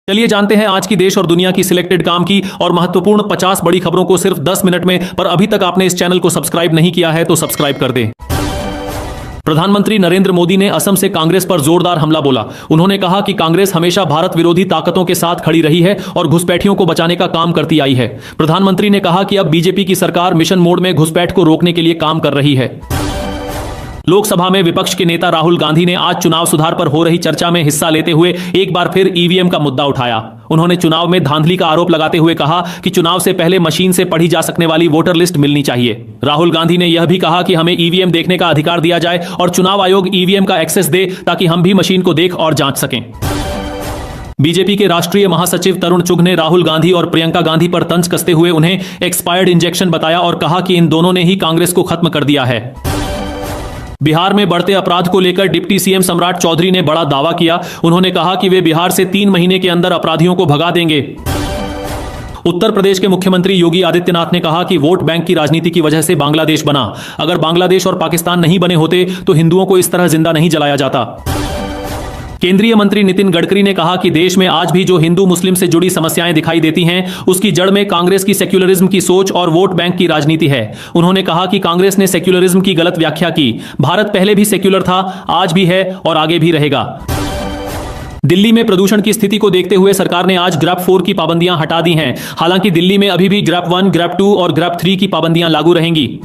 चलिए जानते हैं आज की देश और दुनिया की सिलेक्टेड काम की और महत्वपूर्ण 50 बड़ी खबरों को सिर्फ 10 मिनट में। पर अभी तक आपने इस चैनल को सब्सक्राइब नहीं किया है तो सब्सक्राइब कर दें। प्रधानमंत्री नरेंद्र मोदी ने असम से कांग्रेस पर जोरदार हमला बोला। उन्होंने कहा कि कांग्रेस हमेशा भारत विरोधी ताकतों के साथ खड़ी रही है और घुसपैठियों को बचाने का काम करती आई है। प्रधानमंत्री ने कहा कि अब बीजेपी की सरकार मिशन मोड में घुसपैठ को रोकने के लिए काम कर रही है। लोकसभा में विपक्ष के नेता राहुल गांधी ने आज चुनाव सुधार पर हो रही चर्चा में हिस्सा लेते हुए एक बार फिर ईवीएम का मुद्दा उठाया। उन्होंने चुनाव में धांधली का आरोप लगाते हुए कहा कि चुनाव से पहले मशीन से पढ़ी जा सकने वाली वोटर लिस्ट मिलनी चाहिए। राहुल गांधी ने यह भी कहा कि हमें ईवीएम देखने का अधिकार दिया जाए और चुनाव आयोग ईवीएम का एक्सेस दे ताकि हम भी मशीन को देख और जांच सकें। बीजेपी के राष्ट्रीय महासचिव तरुण चुघ ने राहुल गांधी और प्रियंका गांधी पर तंज कसते हुए उन्हें एक्सपायर्ड इंजेक्शन बताया और कहा कि इन दोनों ने ही कांग्रेस को खत्म कर दिया है। बिहार में बढ़ते अपराध को लेकर डिप्टी सीएम सम्राट चौधरी ने बड़ा दावा किया। उन्होंने कहा कि वे बिहार से 3 महीने के अंदर अपराधियों को भगा देंगे। उत्तर प्रदेश के मुख्यमंत्री योगी आदित्यनाथ ने कहा कि वोट बैंक की राजनीति की वजह से बांग्लादेश बना। अगर बांग्लादेश और पाकिस्तान नहीं बने होते तो हिंदुओं को इस तरह जिंदा नहीं जलाया जाता। केंद्रीय मंत्री नितिन गडकरी ने कहा कि देश में आज भी जो हिंदू मुस्लिम से जुड़ी समस्याएं दिखाई देती हैं, उसकी जड़ में कांग्रेस की सेक्युलरिज्म की सोच और वोट बैंक की राजनीति है। उन्होंने कहा कि कांग्रेस ने सेक्युलरिज्म की गलत व्याख्या की। भारत पहले भी सेक्युलर था, आज भी है और आगे भी रहेगा। दिल्ली में प्रदूषण की स्थिति को देखते हुए सरकार ने आज ग्रेप 4 की पाबंदियां हटा दी हैं। हालांकि दिल्ली में अभी भी ग्रेप 1, ग्रेप 2 और ग्रेप 3 की पाबंदियां लागू रहेंगी।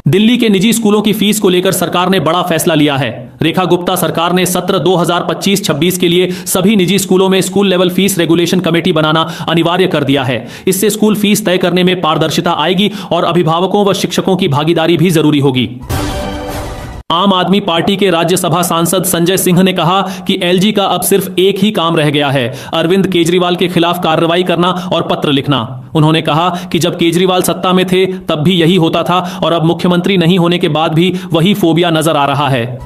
दिल्ली के निजी स्कूलों की फीस को लेकर सरकार ने बड़ा फैसला लिया है। रेखा गुप्ता सरकार ने सत्र 2025-26 के लिए सभी निजी स्कूलों में school level fees regulation committee बनाना अनिवार्य कर दिया है। इससे स्कूल फीस तय करने में पारदर्शिता आएगी और अभिभावकों व शिक्षकों की भागीदारी भी जरूरी होगी। आम आदमी पार्टी के राज्यसभा सांसद संजय सिंह ने कहा कि एलजी का अब सिर्फ एक ही काम रह गया है, अरविंद केजरीवाल के खिलाफ कार्रवाई करना और पत्र लिखना। उन्होंने कहा कि जब केजरीवाल सत्ता में थे तब भी यही होता था और अब मुख्यमंत्री नहीं होने के बाद भी वही फोबिया नजर आ रहा है।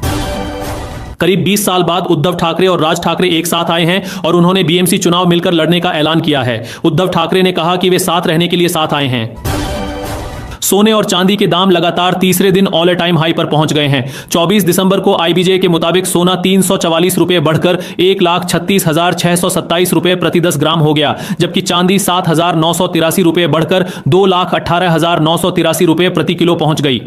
करीब 20 साल बाद उद्धव ठाकरे और राज ठाकरे एक साथ आए हैं और उन्होंने बीएमसी चुनाव मिलकर लड़ने का ऐलान किया है। उद्धव ठाकरे ने कहा कि वे साथ रहने के लिए साथ आए हैं। सोने और चांदी के दाम लगातार तीसरे दिन ऑल टाइम हाई पर पहुंच गए हैं। 24 दिसंबर को आईबीजे के मुताबिक सोना 344 रुपए बढ़कर 1,36,627 रुपए प्रति 10 ग्राम हो गया, जबकि चांदी 7,983 रुपए बढ़कर 2,18,983 रुपए प्रति किलो पहुंच गई।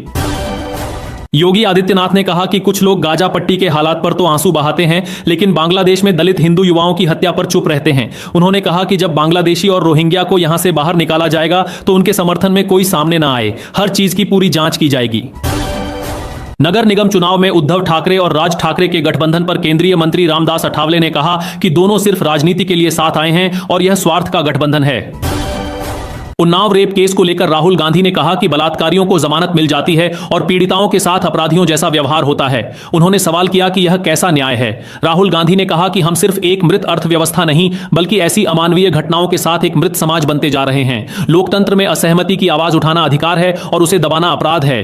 योगी आदित्यनाथ ने कहा कि कुछ लोग गाजा पट्टी के हालात पर तो आंसू बहाते हैं, लेकिन बांग्लादेश में दलित हिंदू युवाओं की हत्या पर चुप रहते हैं। उन्होंने कहा कि जब बांग्लादेशी और रोहिंग्या को यहां से बाहर निकाला जाएगा तो उनके समर्थन में कोई सामने ना आए। हर चीज की पूरी जांच की जाएगी। नगर निगम चुनाव में उद्धव ठाकरे और राज ठाकरे के गठबंधन पर केंद्रीय मंत्री रामदास अठावले ने कहा कि दोनों सिर्फ राजनीति के लिए साथ आए हैं और यह स्वार्थ का गठबंधन है। उन्नाव रेप केस को लेकर राहुल गांधी ने कहा कि बलात्कारियों को जमानत मिल जाती है और पीड़िताओं के साथ अपराधियों जैसा व्यवहार होता है। उन्होंने सवाल किया कि यह कैसा न्याय है। राहुल गांधी ने कहा कि हम सिर्फ एक मृत अर्थव्यवस्था नहीं बल्कि ऐसी अमानवीय घटनाओं के साथ एक मृत समाज बनते जा रहे हैं। लोकतंत्र में असहमति की आवाज उठाना अधिकार है और उसे दबाना अपराध है।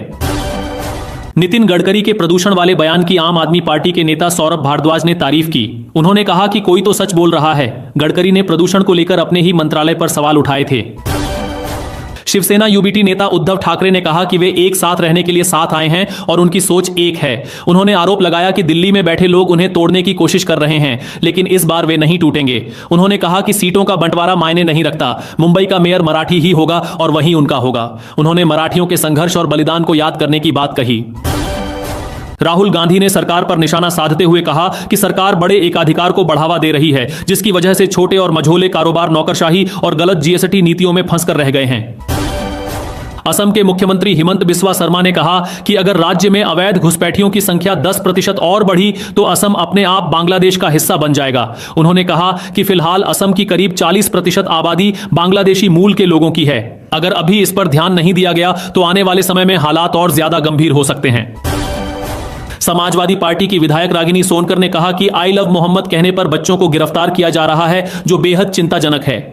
नितिन गडकरी के प्रदूषण वाले बयान की आम आदमी पार्टी के नेता सौरभ भारद्वाज ने तारीफ की। उन्होंने कहा कि कोई तो सच बोल रहा है। गडकरी ने प्रदूषण को लेकर अपने ही मंत्रालय पर सवाल उठाए थे। शिवसेना यूबीटी नेता उद्धव ठाकरे ने कहा कि वे एक साथ रहने के लिए साथ आए हैं और उनकी सोच एक है। उन्होंने आरोप लगाया कि दिल्ली में बैठे लोग उन्हें तोड़ने की कोशिश कर रहे हैं, लेकिन इस बार वे नहीं टूटेंगे। उन्होंने कहा कि सीटों का बंटवारा मायने नहीं रखता, मुंबई का मेयर मराठी ही होगा और वही उनका होगा। उन्होंने मराठियों के संघर्ष और बलिदान को याद करने की बात कही। राहुल गांधी ने सरकार पर निशाना साधते हुए कहा कि सरकार बड़े एकाधिकार को बढ़ावा दे रही है, जिसकी वजह से छोटे और मझोले कारोबार नौकरशाही और गलत जीएसटी नीतियों में फंसकर रह गए हैं। असम के मुख्यमंत्री हिमंत बिस्वा शर्मा ने कहा कि अगर राज्य में अवैध घुसपैठियों की संख्या 10% और बढ़ी तो असम अपने आप बांग्लादेश का हिस्सा बन जाएगा। उन्होंने कहा कि फिलहाल असम की करीब 40% आबादी बांग्लादेशी मूल के लोगों की है। अगर अभी इस पर ध्यान नहीं दिया गया तो आने वाले समय में हालात और ज्यादा गंभीर हो सकते हैं। समाजवादी पार्टी की विधायक रागिनी सोनकर ने कहा कि आई लव मोहम्मद कहने पर बच्चों को गिरफ्तार किया जा रहा है, जो बेहद चिंताजनक है।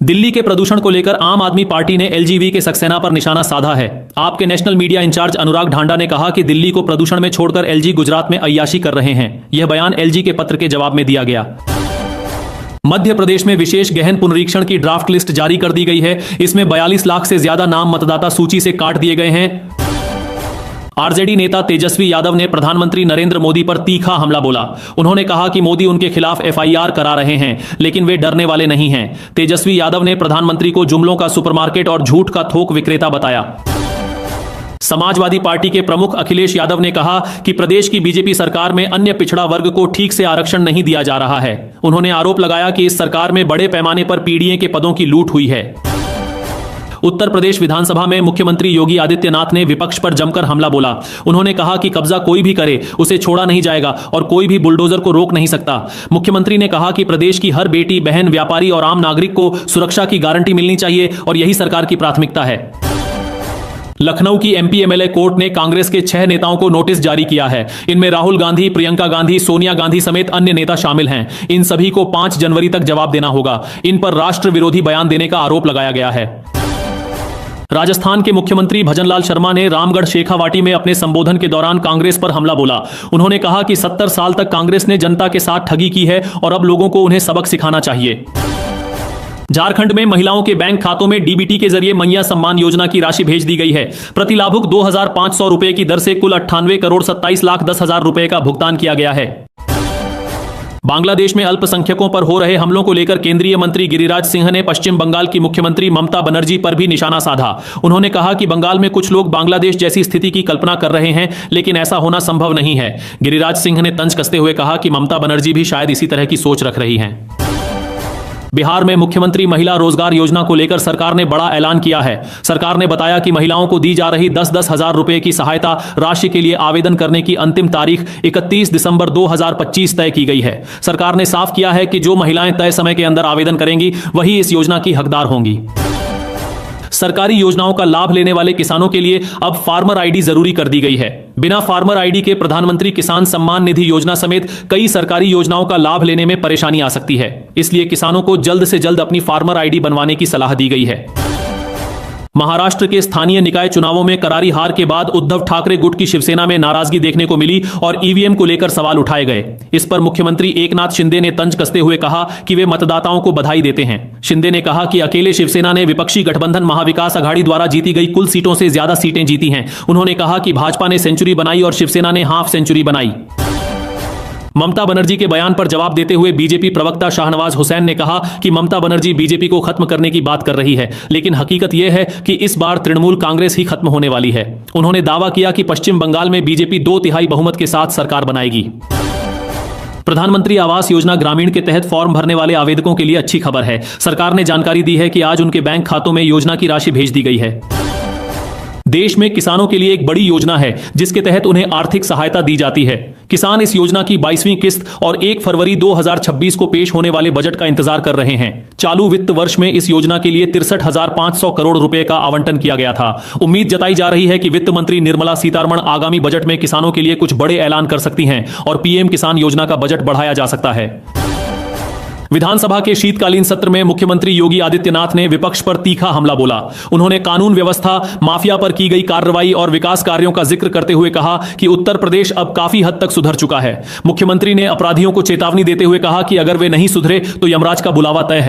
दिल्ली के प्रदूषण को लेकर आम आदमी पार्टी ने एलजीबी के सक्सेना पर निशाना साधा है। आपके नेशनल मीडिया इंचार्ज अनुराग ढांडा ने कहा कि दिल्ली को प्रदूषण में छोड़कर एलजी गुजरात में अय्याशी कर रहे हैं। यह बयान एलजी के पत्र के जवाब में दिया गया। मध्य प्रदेश में विशेष गहन पुनरीक्षण की ड्राफ्ट लिस्ट जारी कर दी गई है। इसमें 42 लाख से ज्यादा नाम मतदाता सूची से काट दिए गए हैं। आरजेडी नेता तेजस्वी यादव ने प्रधानमंत्री नरेंद्र मोदी पर तीखा हमला बोला। उन्होंने कहा कि मोदी उनके खिलाफ एफआईआर करा रहे हैं, लेकिन वे डरने वाले नहीं हैं। तेजस्वी यादव ने प्रधानमंत्री को जुमलों का सुपरमार्केट और झूठ का थोक विक्रेता बताया। समाजवादी पार्टी के प्रमुख अखिलेश यादव ने कहा कि प्रदेश की बीजेपी सरकार में अन्य पिछड़ा वर्ग को ठीक से आरक्षण नहीं दिया जा रहा है। उन्होंने आरोप लगाया कि इस सरकार में बड़े पैमाने पर पीडीए के पदों की लूट हुई है। उत्तर प्रदेश विधानसभा में मुख्यमंत्री योगी आदित्यनाथ ने विपक्ष पर जमकर हमला बोला। उन्होंने कहा कि कब्जा कोई भी करे उसे छोड़ा नहीं जाएगा और कोई भी बुलडोजर को रोक नहीं सकता। मुख्यमंत्री ने कहा कि प्रदेश की हर बेटी, बहन, व्यापारी और आम नागरिक को सुरक्षा की गारंटी मिलनी चाहिए और यही सरकार की प्राथमिकता है। लखनऊ की एमपी एमएलए कोर्ट ने कांग्रेस के 6 नेताओं को नोटिस जारी किया है। इनमें राहुल गांधी, प्रियंका गांधी, सोनिया गांधी समेत अन्य नेता शामिल हैं। इन सभी को 5 जनवरी तक जवाब देना होगा। इन पर राष्ट्र विरोधी बयान देने का आरोप लगाया गया है। राजस्थान के मुख्यमंत्री भजनलाल शर्मा ने रामगढ़ शेखावाटी में अपने संबोधन के दौरान कांग्रेस पर हमला बोला। उन्होंने कहा कि 70 साल तक कांग्रेस ने जनता के साथ ठगी की है और अब लोगों को उन्हें सबक सिखाना चाहिए। झारखंड में महिलाओं के बैंक खातों में डीबीटी के जरिए मैया सम्मान योजना की राशि भेज दी गई है। प्रति लाभुक 2,500 रुपए की दर से कुल 98,27,10,000 रुपए का भुगतान किया गया है। बांग्लादेश में अल्पसंख्यकों पर हो रहे हमलों को लेकर केंद्रीय मंत्री गिरिराज सिंह ने पश्चिम बंगाल की मुख्यमंत्री ममता बनर्जी पर भी निशाना साधा। उन्होंने कहा कि बंगाल में कुछ लोग बांग्लादेश जैसी स्थिति की कल्पना कर रहे हैं, लेकिन ऐसा होना संभव नहीं है। गिरिराज सिंह ने तंज कसते हुए कहा कि ममता बनर्जी भी शायद इसी तरह की सोच रख रही हैं। बिहार में मुख्यमंत्री महिला रोजगार योजना को लेकर सरकार ने बड़ा ऐलान किया है। सरकार ने बताया कि महिलाओं को दी जा रही 10-10 हजार रुपए की सहायता राशि के लिए आवेदन करने की अंतिम तारीख 31 दिसंबर 2025 तय की गई है। सरकार ने साफ किया है कि जो महिलाएं तय समय के अंदर आवेदन करेंगी वही इस योजना की हकदार होंगी। सरकारी योजनाओं का लाभ लेने वाले किसानों के लिए अब फार्मर आईडी जरूरी कर दी गई है। बिना फार्मर आईडी के प्रधानमंत्री किसान सम्मान निधि योजना समेत कई सरकारी योजनाओं का लाभ लेने में परेशानी आ सकती है। इसलिए किसानों को जल्द से जल्द अपनी फार्मर आईडी बनवाने की सलाह दी गई है। महाराष्ट्र के स्थानीय निकाय चुनावों में करारी हार के बाद उद्धव ठाकरे गुट की शिवसेना में नाराजगी देखने को मिली और ईवीएम को लेकर सवाल उठाए गए। इस पर मुख्यमंत्री एकनाथ शिंदे ने तंज कसते हुए कहा कि वे मतदाताओं को बधाई देते हैं। शिंदे ने कहा कि अकेले शिवसेना ने विपक्षी गठबंधन महाविकास अघाड़ी द्वारा जीती गई कुल सीटों से ज्यादा सीटें जीती हैं। उन्होंने कहा कि भाजपा ने सेंचुरी बनाई और शिवसेना ने हाफ सेंचुरी बनाई। ममता बनर्जी के बयान पर जवाब देते हुए बीजेपी प्रवक्ता शाहनवाज हुसैन ने कहा कि ममता बनर्जी बीजेपी को खत्म करने की बात कर रही है, लेकिन हकीकत यह है कि इस बार तृणमूल कांग्रेस ही खत्म होने वाली है। उन्होंने दावा किया कि पश्चिम बंगाल में बीजेपी 2/3 बहुमत के साथ सरकार बनाएगी। प्रधानमंत्री आवास योजना ग्रामीण के तहत फॉर्म भरने वाले आवेदकों के लिए अच्छी खबर है। सरकार ने जानकारी दी है कि आज उनके बैंक खातों में योजना की राशि भेज दी गई है। देश में किसानों के लिए एक बड़ी योजना है जिसके तहत उन्हें आर्थिक सहायता दी जाती है। किसान इस योजना की 22वीं किस्त और 1 फरवरी 2026 को पेश होने वाले बजट का इंतजार कर रहे हैं। चालू वित्त वर्ष में इस योजना के लिए 63,500 करोड़ रुपए का आवंटन किया गया था। उम्मीद जताई जा रही है कि वित्त मंत्री निर्मला सीतारमण आगामी बजट में किसानों के लिए कुछ बड़े ऐलान कर सकती हैं और पीएम किसान योजना का बजट बढ़ाया जा सकता है। विधानसभा के शीतकालीन सत्र में मुख्यमंत्री योगी आदित्यनाथ ने विपक्ष पर तीखा हमला बोला। उन्होंने कानून व्यवस्था, माफिया पर की गई कार्रवाई और विकास कार्यों का जिक्र करते हुए कहा कि उत्तर प्रदेश अब काफी हद तक सुधर चुका है। मुख्यमंत्री ने अपराधियों को चेतावनी देते हुए कहा कि अगर वे नहीं सुधरे तो यमराज का बुलावा तय है।